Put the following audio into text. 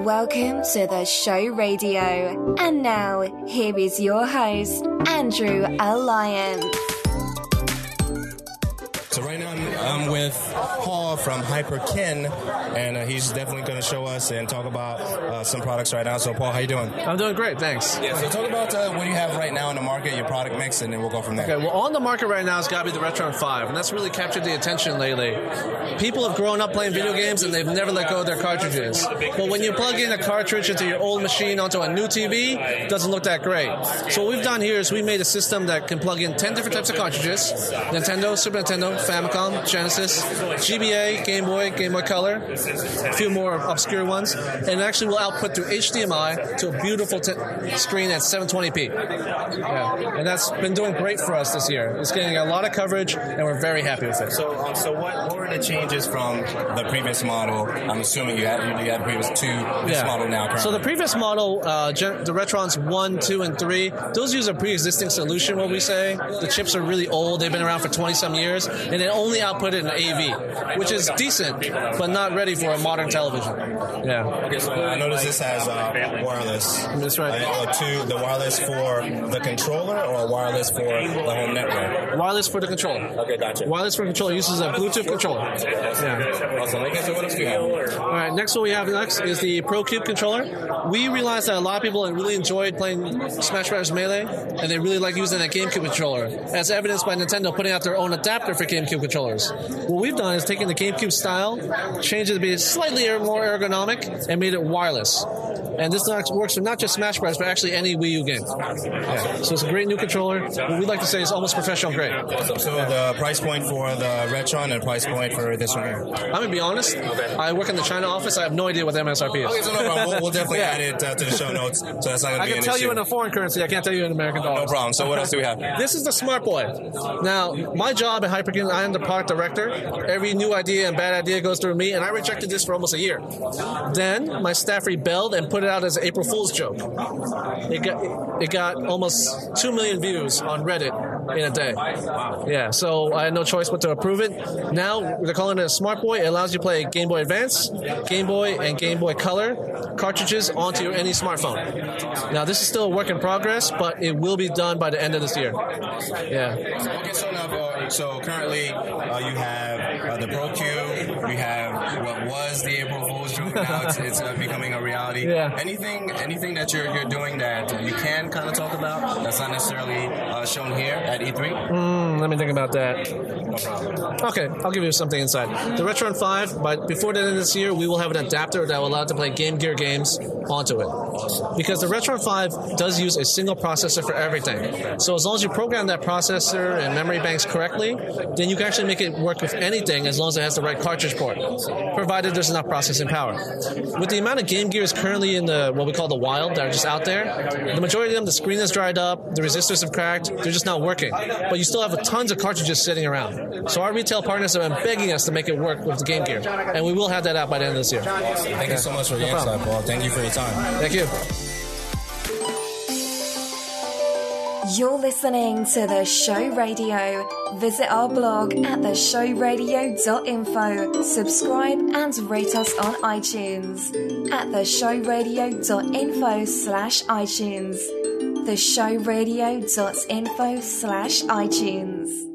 Welcome to the show radio. And now, here is your host, Andrew Alliance. So right now I'm with Paul from Hyperkin, and he's definitely going to show us and talk about some products right now. So Paul, how you doing? I'm doing great, thanks. Yeah, so talk about what you have right now in the market, your product mix, and then we'll go from there. Okay, well, on the market right now has got to be the Retron 5, and that's really captured the attention lately. People have grown up playing video games, and they've never let go of their cartridges. But when you plug in a cartridge into your old machine onto a new TV, it doesn't look that great. So what we've done here is we made a system that can plug in 10 different types of cartridges: Nintendo, Super Nintendo, Famicom, Genesis, GBA, Game Boy Color, a few more obscure ones, and it actually will output through HDMI to a beautiful screen at 720p. Yeah, and that's been doing great for us this year. It's getting a lot of coverage, and we're very happy with it. So what were the changes from the previous model? I'm assuming you had previous to this model now currently. So the previous model, the Retrons 1, 2, and 3, those use a pre-existing solution, what we say. The chips are really old. They've been around for 20-some years, and they only output it in AV, which is decent, but not ready for a modern television. Yeah. Okay, so I noticed this has wireless. That's right. The wireless for the controller or wireless for the home network? Wireless for the controller. Okay, gotcha. Wireless for the controller uses a Bluetooth controller. Yeah. Awesome. Okay, so what else do we have? All right, what we have next is the Procube controller. We realized that a lot of people really enjoyed playing Smash Bros. Melee, and they really like using that GameCube controller, as evidenced by Nintendo putting out their own adapter for GameCube controllers. What we've done is taken the GameCube style, changed it to be slightly more ergonomic, and made it wireless. And this works for not just Smash Bros., but actually any Wii U game. Yeah. So it's a great new controller. What we'd like to say is almost professional grade. So the price point for the Retron and price point for this one here? I'm going to be honest. Okay. I work in the China office. I have no idea what the MSRP is. Okay, so no problem. We'll definitely add it to the show notes. So that's not going to be an issue. I can tell you in a foreign currency. I can't tell you in American dollars. No problem. So what else do we have? This is the Smart Boy. Now, my job at Hyperkin, I am the product director. Every new idea and bad idea goes through me, and I rejected this for almost a year. Then my staff rebelled and put it out as an April Fool's joke. It got almost 2 million views on Reddit in a day. Yeah, so I had no choice but to approve it. Now they're calling it a Smart Boy. It allows you to play Game Boy Advance, Game Boy, and Game Boy Color cartridges onto any smartphone. Now this is still a work in progress, but it will be done by the end of this year. Yeah. Okay, so currently you have the Procube, you have what was the April Fool's joke, now it's becoming a reality. Yeah. Anything that you're doing that you can kind of talk about that's not necessarily shown here at E3? Let me think about that. No problem. Okay, I'll give you something inside. The Retron 5, before the end of this year, we will have an adapter that will allow it to play Game Gear games onto it. Because the Retron 5 does use a single processor for everything. So as long as you program that processor and memory banks correctly, then you can actually make it work with anything as long as it has the right cartridge port, provided there's enough processing power. With the amount of Game Gears currently in what we call the wild that are just out there, the majority of them, the screen has dried up, the resistors have cracked, they're just not working. But you still have tons of cartridges sitting around. So our retail partners have been begging us to make it work with the Game Gear. And we will have that out by the end of this year. Thank you so much for your insight, Paul. Thank you for your time. Thank you. You're listening to The Show Radio. Visit our blog at theshowradio.info. Subscribe and rate us on iTunes at theshowradio.info/iTunes. theshowradio.info/iTunes.